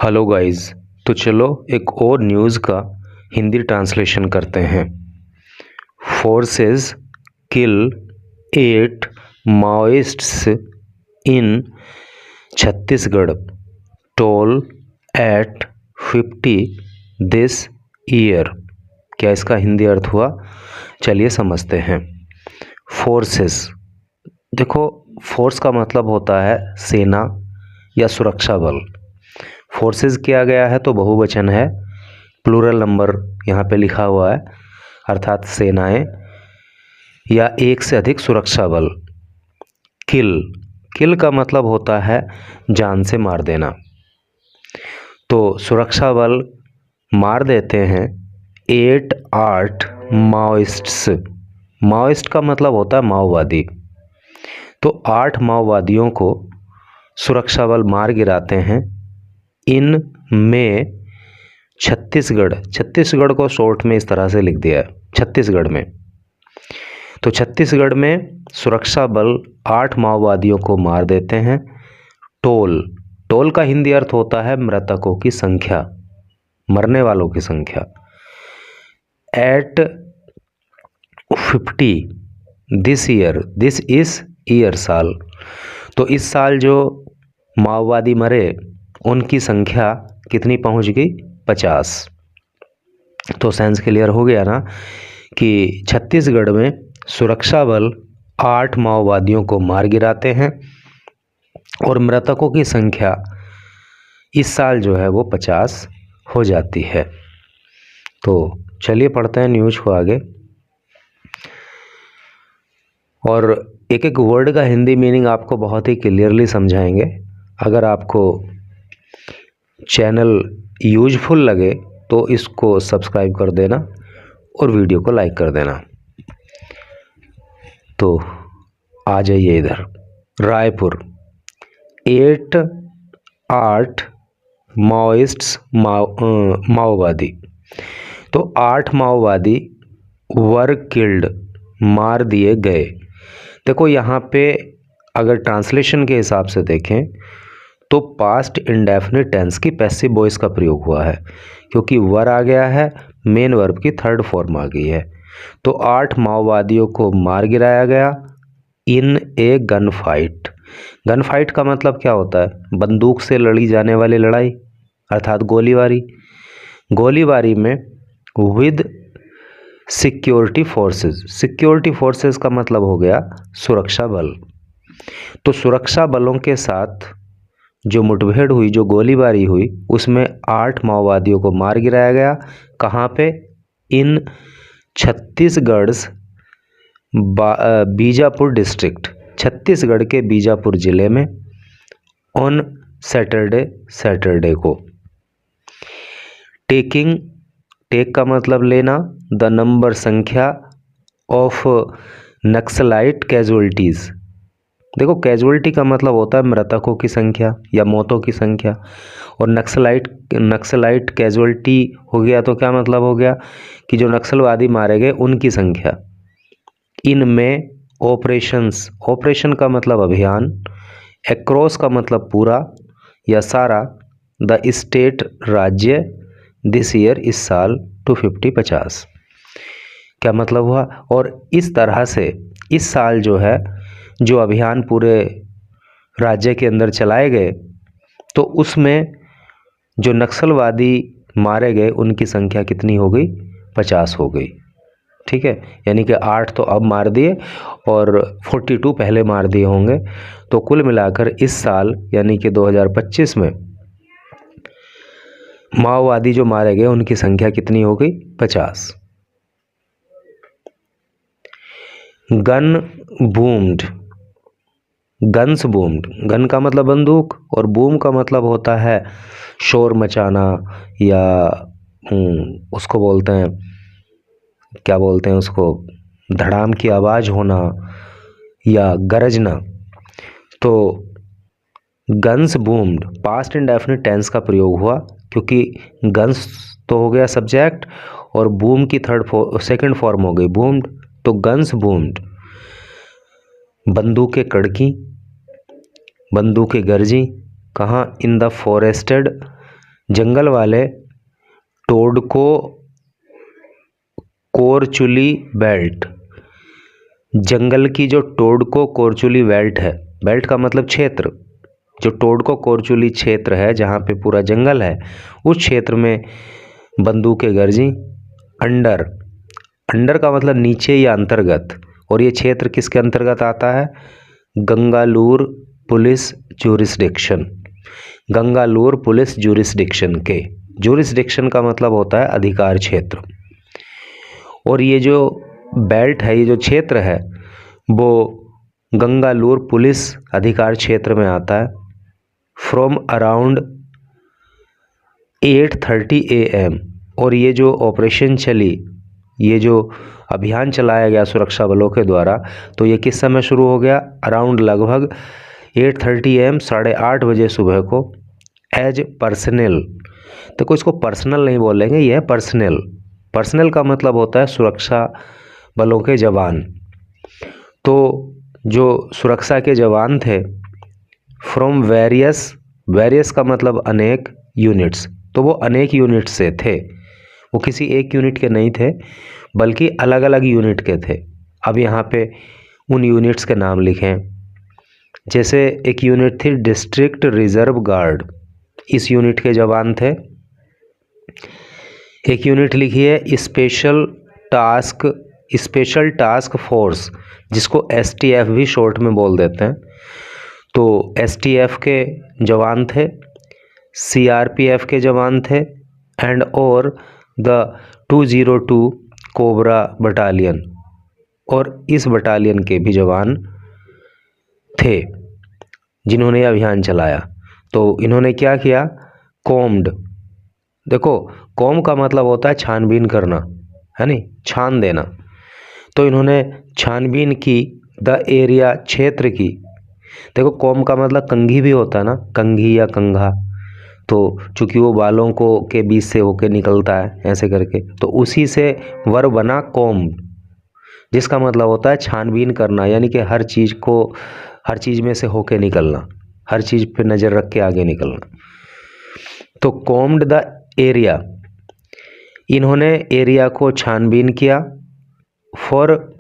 Hello guys. तो चलो एक और न्यूज़ का हिंदी ट्रांसलेशन करते हैं। Forces kill 8 Maoists in Chhattisgarh toll at 50 this year. क्या इसका हिंदी अर्थ हुआ? चलिए समझते हैं। फोर्सेस, देखो फोर्स का मतलब होता है सेना या सुरक्षा बल। फोर्सेस किया गया है तो बहुवचन है, प्लूरल नंबर यहाँ पे लिखा हुआ है, अर्थात सेनाएं या एक से अधिक सुरक्षा बल। किल, किल का मतलब होता है जान से मार देना। तो सुरक्षा बल मार देते हैं 8 माओइस्ट्स। माओइस्ट का मतलब होता है माओवादी। तो 8 माओवादियों को सुरक्षा बल मार गिराते हैं। इन में छत्तीसगढ़ को शॉर्ट में इस तरह से लिख दिया है, छत्तीसगढ़ में। तो छत्तीसगढ़ में सुरक्षा बल 8 माओवादियों को मार देते हैं। टोल का हिंदी अर्थ होता है मृतकों की संख्या, मरने वालों की संख्या। एट 50 दिस ईयर साल। तो इस साल जो माओवादी मरे उनकी संख्या कितनी पहुंच गई? 50। तो सेंस क्लियर हो गया ना कि छत्तीसगढ़ में सुरक्षा बल 8 माओवादियों को मार गिराते हैं और मृतकों की संख्या इस साल जो है वो 50 हो जाती है। तो चलिए पढ़ते हैं न्यूज़ को आगे और एक एक वर्ड का हिंदी मीनिंग आपको बहुत ही क्लियरली समझाएंगे। अगर आपको चैनल यूजफुल लगे तो इसको सब्सक्राइब कर देना और वीडियो को लाइक कर देना। तो आ जाइए इधर। रायपुर 8 माओइस्ट्स माओवादी। तो 8 माओवादी वर किल्ड, मार दिए गए। देखो यहाँ पे अगर ट्रांसलेशन के हिसाब से देखें तो पास्ट इंडेफिनिट टेंस की पैसिव वॉइस का प्रयोग हुआ है, क्योंकि वर आ गया है, मेन वर्ब की थर्ड फॉर्म आ गई है। तो 8 माओवादियों को मार गिराया गया in a gun fight. Gun fight का मतलब क्या होता है? बंदूक से लड़ी जाने वाली लड़ाई, अर्थात गोलीबारी। गोलीबारी में with security forces. Security forces का मतलब हो गया सुरक्षा बल। तो सुरक्षा बलों के साथ जो मुठभेड़ हुई, जो गोलीबारी हुई, उसमें 8 माओवादियों को मार गिराया गया। कहाँ पे? इन छत्तीसगढ़ बीजापुर डिस्ट्रिक्ट, छत्तीसगढ़ के बीजापुर जिले में ऑन सैटरडे को। टेक का मतलब लेना, द नंबर संख्या ऑफ नक्सलाइट कैजुअल्टीज़। देखो कैजुअल्टी का मतलब होता है मृतकों की संख्या या मौतों की संख्या, और नक्सलाइट कैजुअल्टी हो गया तो क्या मतलब हो गया कि जो नक्सलवादी मारे गए उनकी संख्या। इनमें ऑपरेशन का मतलब अभियान, एक्रॉस का मतलब पूरा या सारा, द स्टेट राज्य, दिस ईयर इस साल, 250 50। क्या मतलब हुआ? और इस तरह से इस साल जो है जो अभियान पूरे राज्य के अंदर चलाए गए तो उसमें जो नक्सलवादी मारे गए उनकी संख्या कितनी हो गई? 50 हो गई। ठीक है, यानी कि 8 तो अब मार दिए और 42 पहले मार दिए होंगे। तो कुल मिलाकर इस साल यानी कि 2025 में माओवादी जो मारे गए उनकी संख्या कितनी हो गई? 50। गन्स बूम्ड, गन का मतलब बंदूक और बूम का मतलब होता है शोर मचाना, या उसको बोलते हैं, क्या बोलते हैं उसको, धड़ाम की आवाज़ होना या गरजना। तो guns boomed past indefinite tense का प्रयोग हुआ, क्योंकि गन्स तो हो गया सब्जेक्ट और बूम की सेकंड फॉर्म हो गई बूम्ड। तो गन्स बूम्ड, बंदूकें कड़की, बंदूकें गरजी। कहाँ? इन द फॉरेस्टेड जंगल वाले टोडको कोरचुली बेल्ट, जंगल की जो टोडको कोरचुली बेल्ट है, बेल्ट का मतलब क्षेत्र, जो टोडको कोरचुली क्षेत्र है जहाँ पे पूरा जंगल है, उस क्षेत्र में बंदूकें गरजी। अंडर, अंडर का मतलब नीचे या अंतर्गत, और ये क्षेत्र किसके अंतर्गत आता है? Gangalur police jurisdiction, Gangalur police jurisdiction के, ज्यूरिसडिक्शन का मतलब होता है अधिकार क्षेत्र। और ये जो बेल्ट है, ये जो क्षेत्र है, वो गंगालूर पुलिस अधिकार क्षेत्र में आता है। फ्रॉम अराउंड 8:30 AM, और ये जो ऑपरेशन चली, ये जो अभियान चलाया गया सुरक्षा बलों के द्वारा, तो ये किस समय शुरू हो गया? अराउंड लगभग 8:30 AM, 8:30 बजे सुबह को। एज पर्सनल, तो इसको पर्सनल नहीं बोलेंगे, यह है पर्सनल। पर्सनल का मतलब होता है सुरक्षा बलों के जवान। तो जो सुरक्षा के जवान थे, फ्रॉम वेरियस, वेरियस का मतलब अनेक, यूनिट्स, तो वो अनेक यूनिट से थे, वो किसी एक यूनिट के नहीं थे बल्कि अलग अलग यूनिट के थे। अब यहाँ पे उन यूनिट्स के नाम लिखें। जैसे एक यूनिट थी डिस्ट्रिक्ट रिजर्व गार्ड, इस यूनिट के जवान थे। एक यूनिट लिखी है स्पेशल टास्क फोर्स, जिसको STF भी शॉर्ट में बोल देते हैं। तो STF के जवान थे, CRPF के जवान थे, एंड और द 202 कोबरा बटालियन, और इस बटालियन के भी जवान थे जिन्होंने अभियान चलाया। तो इन्होंने क्या किया? कॉम्ड, देखो कॉम का मतलब होता है छानबीन करना, है नी, छान देना। तो इन्होंने छानबीन की द एरिया, क्षेत्र की। देखो कॉम का मतलब कंघी भी होता है ना, कंघी या कंघा, तो चूंकि वो बालों को के बीच से होके निकलता है ऐसे करके, तो उसी से वर्ब बना कॉम, जिसका मतलब होता है छानबीन करना, यानी कि हर चीज़ को, हर चीज़ में से होके निकलना, हर चीज़ पे नज़र रख के आगे निकलना। तो कॉम्ड द एरिया, इन्होंने एरिया को छानबीन किया फॉर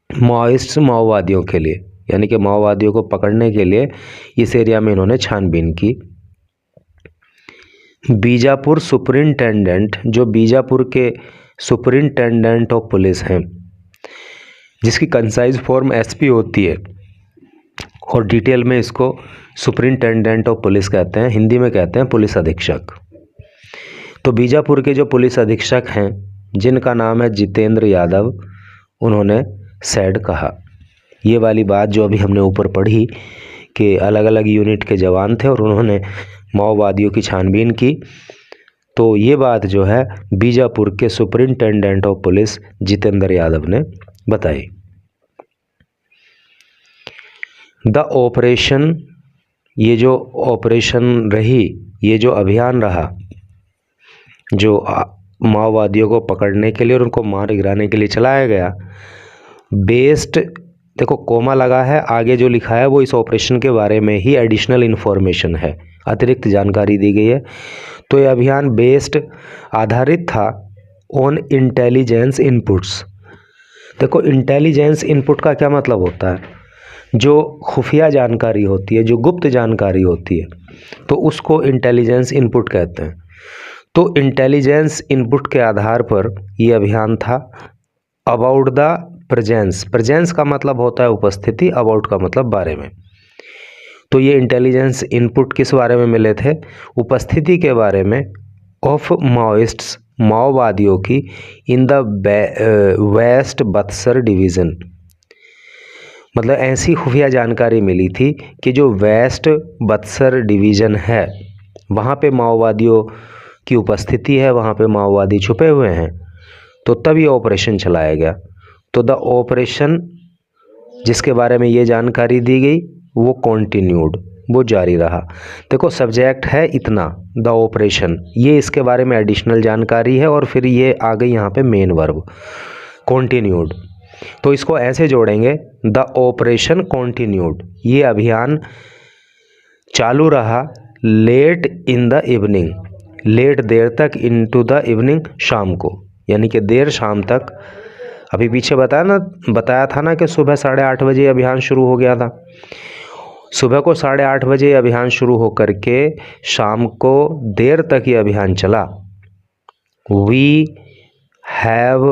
माओइस्ट, माओवादियों के लिए, यानी कि माओवादियों को पकड़ने के लिए इस एरिया में इन्होंने छानबीन की। बीजापुर सुपरिंटेंडेंट, जो बीजापुर के सुपरिंटेंडेंट ऑफ पुलिस हैं, जिसकी कंसाइज फॉर्म SP होती है, और डिटेल में इसको सुपरिंटेंडेंट ऑफ पुलिस कहते हैं, हिंदी में कहते हैं पुलिस अधीक्षक। तो बीजापुर के जो पुलिस अधीक्षक हैं, जिनका नाम है जितेंद्र यादव, उन्होंने सैड कहा। ये वाली बात जो अभी हमने ऊपर पढ़ी कि अलग अलग यूनिट के जवान थे और उन्होंने माओवादियों की छानबीन की, तो ये बात जो है बीजापुर के superintendent of police Jitendra Yadav ने बताई। द ऑपरेशन, ये जो ऑपरेशन रही, ये जो अभियान रहा, जो माओवादियों को पकड़ने के लिए और उनको मार गिराने के लिए चलाया गया, बेस्ड, देखो कोमा लगा है, आगे जो लिखा है वो इस ऑपरेशन के बारे में ही एडिशनल इन्फॉर्मेशन है, अतिरिक्त जानकारी दी गई है। तो ये अभियान बेस्ड, आधारित था ऑन इंटेलिजेंस इनपुट्स। देखो इंटेलिजेंस इनपुट का क्या मतलब होता है? जो खुफिया जानकारी होती है, जो गुप्त जानकारी होती है, तो उसको इंटेलिजेंस इनपुट कहते हैं। तो इंटेलिजेंस इनपुट के आधार पर ये अभियान था। अबाउट द प्रेजेंस, प्रेजेंस का मतलब होता है उपस्थिति, अबाउट का मतलब बारे में। तो ये इंटेलिजेंस इनपुट किस बारे में मिले थे? उपस्थिति के बारे में, ऑफ माओइस्ट्स, माओवादियों की, इन द वेस्ट बत्सर डिवीज़न। मतलब ऐसी खुफिया जानकारी मिली थी कि जो वेस्ट बत्सर डिवीज़न है, वहाँ पे माओवादियों की उपस्थिति है, वहाँ पे माओवादी छुपे हुए हैं। तो तब ये ऑपरेशन चलाया गया। तो द ऑपरेशन, जिसके बारे में ये जानकारी दी गई, वो कॉन्टिन्यूड, वो जारी रहा। देखो सब्जेक्ट है इतना, द ऑपरेशन, ये इसके बारे में एडिशनल जानकारी है, और फिर ये आ गई यहाँ पे मेन वर्ब कॉन्टिन्यूड। तो इसको ऐसे जोड़ेंगे, द ऑपरेशन कॉन्टिन्यूड, ये अभियान चालू रहा late in the evening, late देर तक इनटू द इवनिंग, शाम को, यानी कि देर शाम तक। अभी पीछे बताया था ना कि सुबह 8:30 बजे अभियान शुरू हो गया था। सुबह को 8:30 बजे अभियान शुरू होकर के शाम को देर तक ये अभियान चला। वी हैव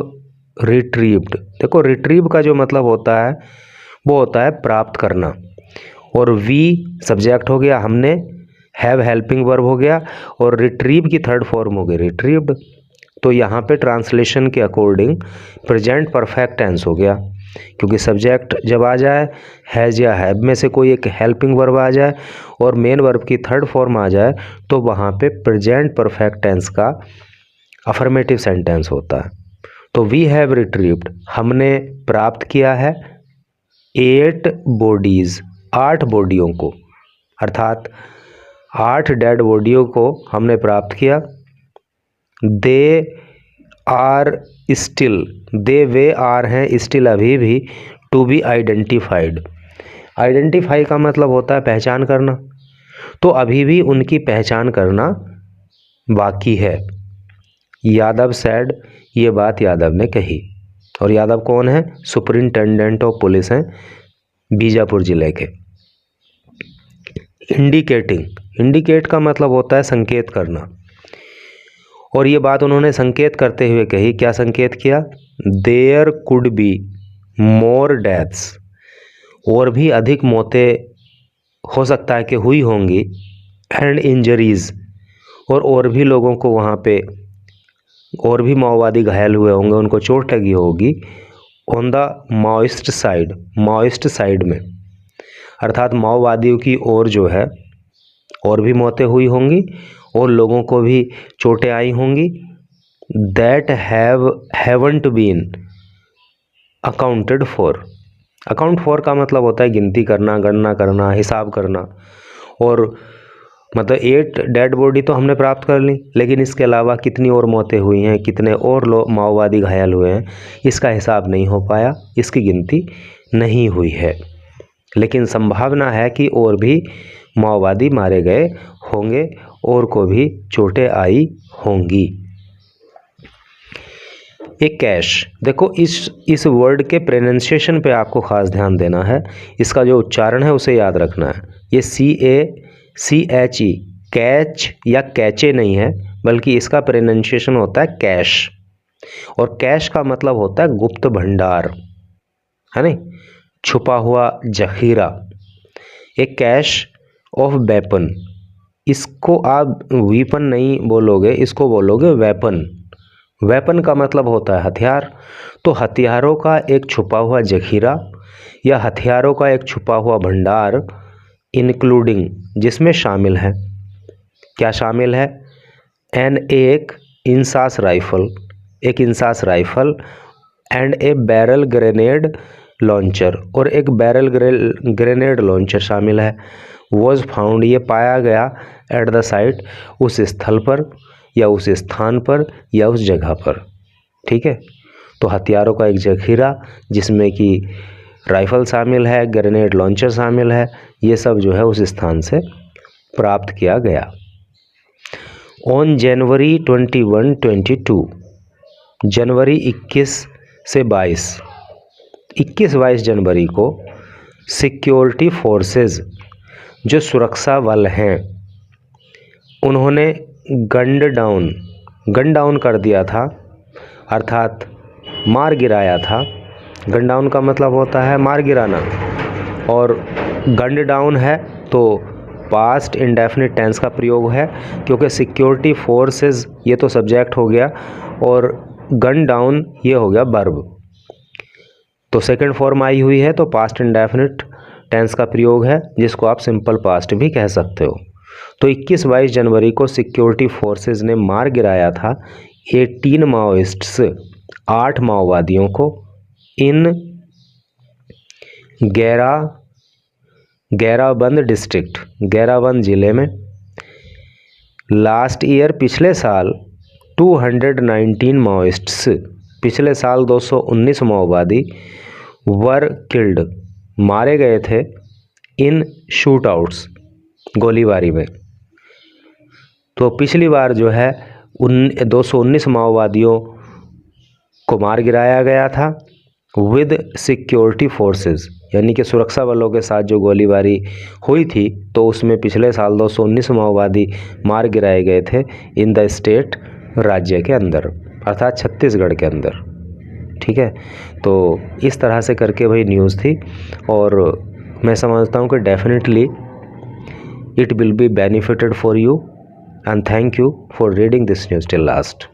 रिट्रीव्ड, देखो रिट्रीव का जो मतलब होता है वो होता है प्राप्त करना, और वी सब्जेक्ट हो गया, हमने, हैव हेल्पिंग वर्ब हो गया, और रिट्रीव की थर्ड फॉर्म हो गई रिट्रीव्ड। तो यहाँ पे ट्रांसलेशन के अकॉर्डिंग प्रेजेंट परफेक्ट टेंस हो गया, क्योंकि सब्जेक्ट जब आ जाए, हैज़ या हैव में से कोई एक हेल्पिंग वर्ब आ जाए और मेन वर्ब की थर्ड फॉर्म आ जाए, तो वहाँ पे प्रेजेंट परफेक्ट टेंस का अफर्मेटिव सेंटेंस होता है। तो वी हैव रिट्रीव्ड, हमने प्राप्त किया है 8 बॉडीज़, 8 बॉडियों को, अर्थात 8 डेड बॉडियों को हमने प्राप्त किया। दे आर स्टिल, दे वे आर हैं स्टिल अभी भी, टू बी आइडेंटिफाइड, आइडेंटिफाई का मतलब होता है पहचान करना, तो अभी भी उनकी पहचान करना बाकी है। यादव सैड, ये बात यादव ने कही, और यादव कौन है? सुपरिंटेंडेंट ऑफ पुलिस हैं बीजापुर जिले के। इंडिकेटिंग, इंडिकेट का मतलब होता है संकेत करना, और ये बात उन्होंने संकेत करते हुए कही। क्या संकेत किया? There could be more deaths, और भी अधिक मौतें हो सकता है कि हुई होंगी, एंड इंजरीज, और भी लोगों को वहाँ पे, और भी माओवादी घायल हुए होंगे, उनको चोट लगी होगी, on the Maoist side, Maoist side में, अर्थात माओवादियों की ओर जो है और भी मौतें हुई होंगी और लोगों को भी चोटें आई होंगी। That haven't been accounted for, account for का मतलब होता है गिनती करना, गणना करना, हिसाब करना, और मतलब 8 डेड बॉडी तो हमने प्राप्त कर ली, लेकिन इसके अलावा कितनी और मौतें हुई हैं, कितने और लोग माओवादी घायल हुए हैं, इसका हिसाब नहीं हो पाया, इसकी गिनती नहीं हुई है, लेकिन संभावना है कि और भी माओवादी मारे गए होंगे और को भी चोटें आई होंगी। एक कैश, देखो इस वर्ड के प्रोनाउंसिएशन पे आपको खास ध्यान देना है, इसका जो उच्चारण है उसे याद रखना है। ये CACHE, कैच या कैचे नहीं है, बल्कि इसका प्रोनाउंसिएशन होता है कैश, और कैश का मतलब होता है गुप्त भंडार, है नहीं, छुपा हुआ जखीरा। एक कैश ऑफ वेपन, इसको आप वीपन नहीं बोलोगे, इसको बोलोगे वेपन। वेपन का मतलब होता है हथियार, तो हथियारों का एक छुपा हुआ जखीरा या हथियारों का एक छुपा हुआ भंडार, इंक्लूडिंग, जिसमें शामिल है, क्या शामिल है? एक इंसास राइफल, एक INSAS rifle, and A barrel grenade launcher, और एक बैरल ग्रेनेड लॉन्चर शामिल है। वॉज फाउंड, ये पाया गया, एट द साइट, उस स्थल पर या उस स्थान पर या उस जगह पर, ठीक है। तो हथियारों का एक जखीरा जिसमें कि राइफल शामिल है, ग्रेनेड लॉन्चर शामिल है, ये सब जो है उस स्थान से प्राप्त किया गया। ऑन जनवरी 21-22, जनवरी 21 से 21-22 जनवरी को सिक्योरिटी फोर्सेस, जो सुरक्षा बल हैं, उन्होंने गन डाउन कर दिया था, अर्थात मार गिराया था। गन डाउन का मतलब होता है मार गिराना, और गन डाउन है तो पास्ट इंडेफिनिट टेंस का प्रयोग है, क्योंकि सिक्योरिटी फोर्सेस ये तो सब्जेक्ट हो गया और गन डाउन ये हो गया वर्ब, तो सेकंड फॉर्म आई हुई है, तो पास्ट इंडेफिनिट टेंस का प्रयोग है, जिसको आप सिंपल पास्ट भी कह सकते हो। तो 21-22 जनवरी को सिक्योरिटी फोर्सेस ने मार गिराया था 18 माओइस्ट्स, 8 माओवादियों को, इन गैराबंद डिस्ट्रिक्ट, गैराबंद जिले में। लास्ट ईयर, पिछले साल, 219 माओइस्ट्स, पिछले साल 219 माओवादी, वर किल्ड, मारे गए थे, इन शूट आउट्स, गोलीबारी में। तो पिछली बार जो है 219 माओवादियों को मार गिराया गया था विद सिक्योरिटी फोर्सेस, यानी कि सुरक्षा बलों के साथ जो गोलीबारी हुई थी, तो उसमें पिछले साल 219 माओवादी मार गिराए गए थे इन द स्टेट, राज्य के अंदर, अर्थात छत्तीसगढ़ के अंदर। ठीक है, तो इस तरह से करके भाई न्यूज़ थी, और मैं समझता हूँ कि definitely it will be benefited for you, and thank you for reading this news till last.